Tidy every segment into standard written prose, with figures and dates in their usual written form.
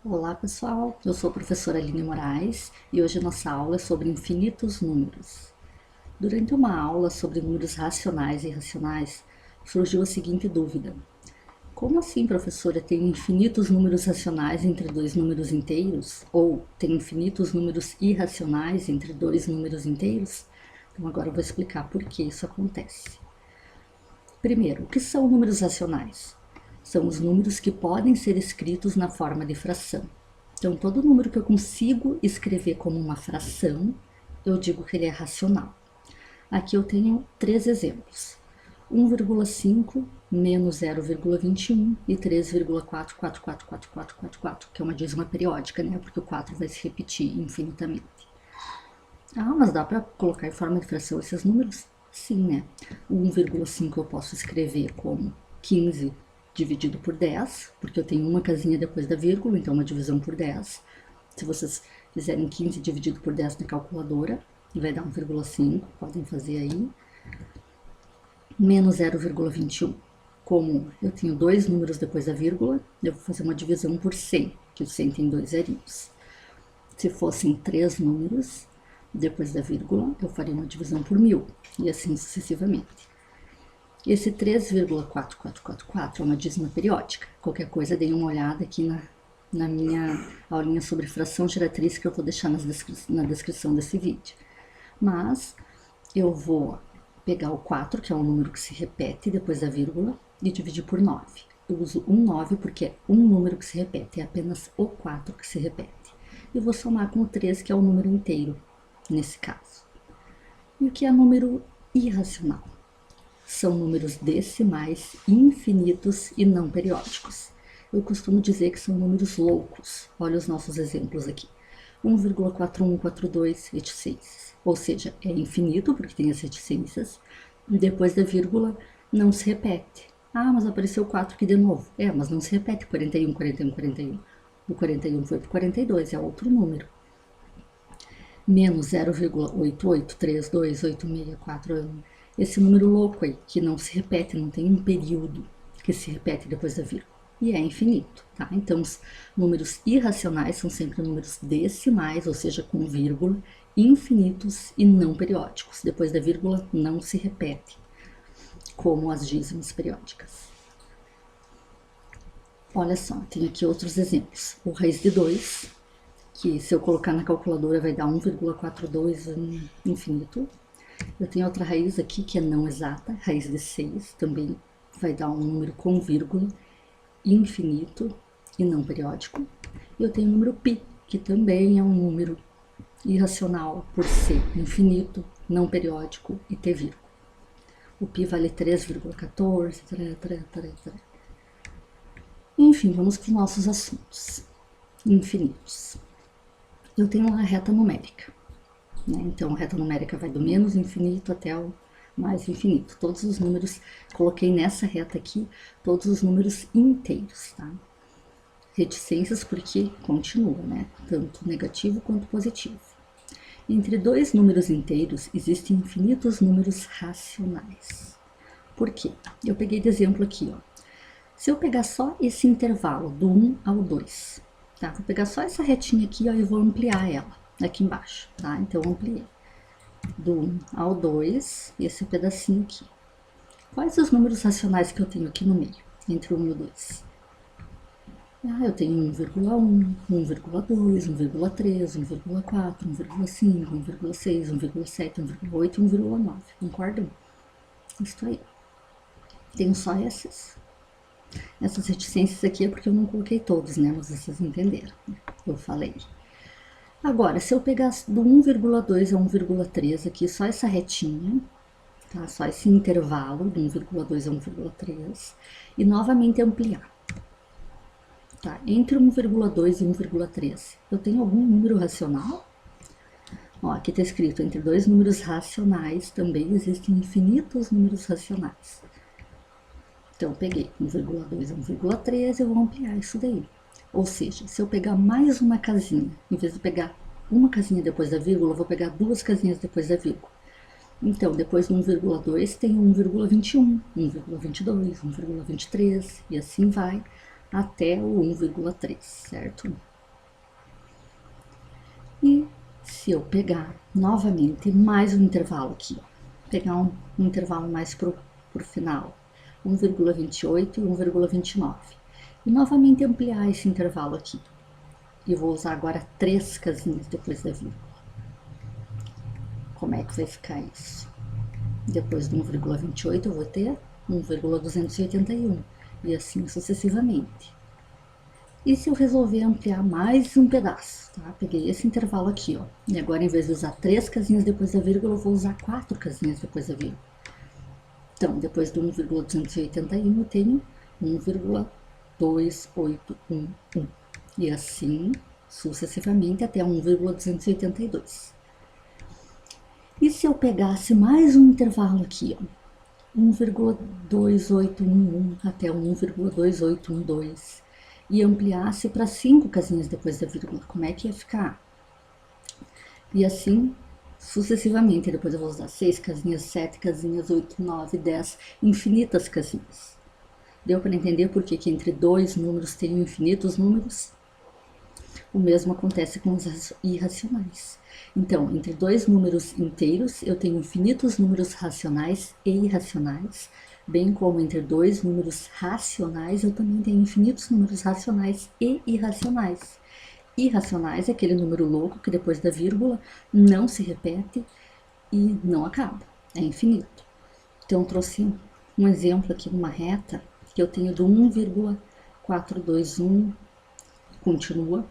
Olá pessoal, eu sou a professora Aline Moraes e hoje nossa aula é sobre infinitos números. Durante uma aula sobre números racionais e irracionais, surgiu a seguinte dúvida: como assim, professora, tem infinitos números racionais entre dois números inteiros? Ou tem infinitos números irracionais entre dois números inteiros? Então agora eu vou explicar por que isso acontece. Primeiro, o que são números racionais? São os números que podem ser escritos na forma de fração. Então, todo número que eu consigo escrever como uma fração, eu digo que ele é racional. Aqui eu tenho três exemplos: 1,5 menos 0,21 e 3,4444444, que é uma dízima periódica, né? Porque o 4 vai se repetir infinitamente. Ah, mas dá para colocar em forma de fração esses números? Sim, né? O 1,5 eu posso escrever como 15 dividido por 10, porque eu tenho uma casinha depois da vírgula, então uma divisão por 10. Se vocês fizerem 15 dividido por 10 na calculadora, vai dar 1,5, podem fazer aí. Menos 0,21. Como eu tenho dois números depois da vírgula, eu vou fazer uma divisão por 100, que o 100 tem dois zerinhos. Se fossem três números, depois da vírgula, eu faria uma divisão por 1000, e assim sucessivamente. Esse 3,4444 é uma dízima periódica. Qualquer coisa, deem uma olhada aqui na minha aulinha sobre fração geratriz, que eu vou deixar na descrição desse vídeo. Mas eu vou pegar o 4, que é um número que se repete depois da vírgula, e dividir por 9. Eu uso 9 porque é um número que se repete, é apenas o 4 que se repete. E vou somar com o 3, que é o número inteiro, nesse caso. E o que é número irracional? São números decimais infinitos e não periódicos. Eu costumo dizer que são números loucos. Olha os nossos exemplos aqui: 1,4142 reticências, ou seja, é infinito porque tem as reticências, e depois da vírgula não se repete. Ah, mas apareceu 4 aqui de novo. É, mas não se repete 41, 41, 41. O 41 foi para 42, é outro número. Menos 0,88328641. Esse número louco aí, que não se repete, não tem um período que se repete depois da vírgula. E é infinito, tá? Então, os números irracionais são sempre números decimais, ou seja, com vírgula, infinitos e não periódicos. Depois da vírgula, não se repete, como as dízimas periódicas. Olha só, tem aqui outros exemplos. O raiz de 2, que se eu colocar na calculadora vai dar 1,42 infinito. Eu tenho outra raiz aqui que é não exata, raiz de 6, também vai dar um número com vírgula, infinito e não periódico. E eu tenho o número π, que também é um número irracional por ser infinito, não periódico e ter vírgula. O π vale 3,14, Enfim, vamos para os nossos assuntos infinitos. Eu tenho uma reta numérica, né? Então, a reta numérica vai do menos infinito até o mais infinito. Todos os números, coloquei nessa reta aqui, todos os números inteiros, tá? Reticências porque continua, né? Tanto negativo quanto positivo. Entre dois números inteiros, existem infinitos números racionais. Por quê? Eu peguei de exemplo aqui, ó. Se eu pegar só esse intervalo, do 1 ao 2, tá? Vou pegar só essa retinha aqui, ó, e vou ampliar ela aqui embaixo, tá? Então, eu ampliei do 1 ao 2, esse pedacinho aqui. Quais os números racionais que eu tenho aqui no meio, entre o 1 e o 2? Ah, eu tenho 1,1, 1,2, 1,3, 1,4, 1,5, 1,6, 1,7, 1,8 e 1,9. Concordam? Isso aí. Tenho só essas. Essas reticências aqui é porque eu não coloquei todos, né? Mas vocês entenderam. Eu falei. Agora, se eu pegar do 1,2 a 1,3 aqui, só essa retinha, tá? Só esse intervalo, do 1,2 a 1,3, e novamente ampliar. Tá? Entre 1,2 e 1,3, eu tenho algum número racional? Ó, aqui está escrito, entre dois números racionais também existem infinitos números racionais. Então, eu peguei 1,2 a 1,3, eu vou ampliar isso daí. Ou seja, se eu pegar mais uma casinha, em vez de pegar uma casinha depois da vírgula, eu vou pegar duas casinhas depois da vírgula. Então, depois do 1,2 tem 1,21, 1,22, 1,23 e assim vai até o 1,3, certo? se eu pegar novamente mais um intervalo aqui, ó, pegar um intervalo mais pro final, 1,28 e 1,29, e novamente ampliar esse intervalo aqui. E vou usar agora 3 casinhas depois da vírgula. Como é que vai ficar isso? Depois do 1,28 eu vou ter 1,281 e assim sucessivamente. E se eu resolver ampliar mais um pedaço, tá? Peguei esse intervalo aqui, ó. E agora, em vez de usar 3 casinhas depois da vírgula, eu vou usar 4 casinhas depois da vírgula. Então, depois do 1,281, eu tenho 1,2811. E assim, sucessivamente, até 1,282. E se eu pegasse mais um intervalo aqui, ó, 1,2811 até 1,2812 e ampliasse para 5 casinhas depois da vírgula, como é que ia ficar? E assim sucessivamente, depois eu vou usar 6 casinhas, 7 casinhas, 8, 9, 10, infinitas casinhas. Deu para entender por que entre dois números tem infinitos números? O mesmo acontece com os irracionais. Então, entre dois números inteiros, eu tenho infinitos números racionais e irracionais, bem como entre dois números racionais, eu também tenho infinitos números racionais e irracionais. Irracionais é aquele número louco que depois da vírgula não se repete e não acaba, é infinito. Então, eu trouxe um exemplo aqui de uma reta que eu tenho do 1,421, continua,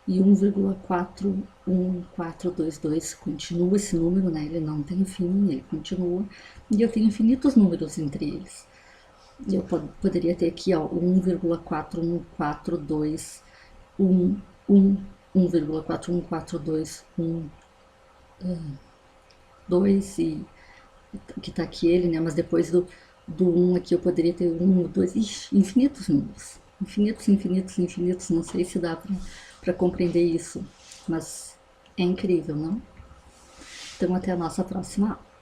e 1,41422 continua esse número, né? Ele não tem fim, ele continua, e eu tenho infinitos números entre eles. Eu poderia ter aqui, ó, 1,4142, 1,41421, 2 e que tá aqui ele, né? Mas depois do 1 aqui eu poderia ter 1, 2, infinitos números. Infinitos, infinitos, infinitos. Não sei se dá para compreender isso, mas é incrível, não? Então até a nossa próxima aula.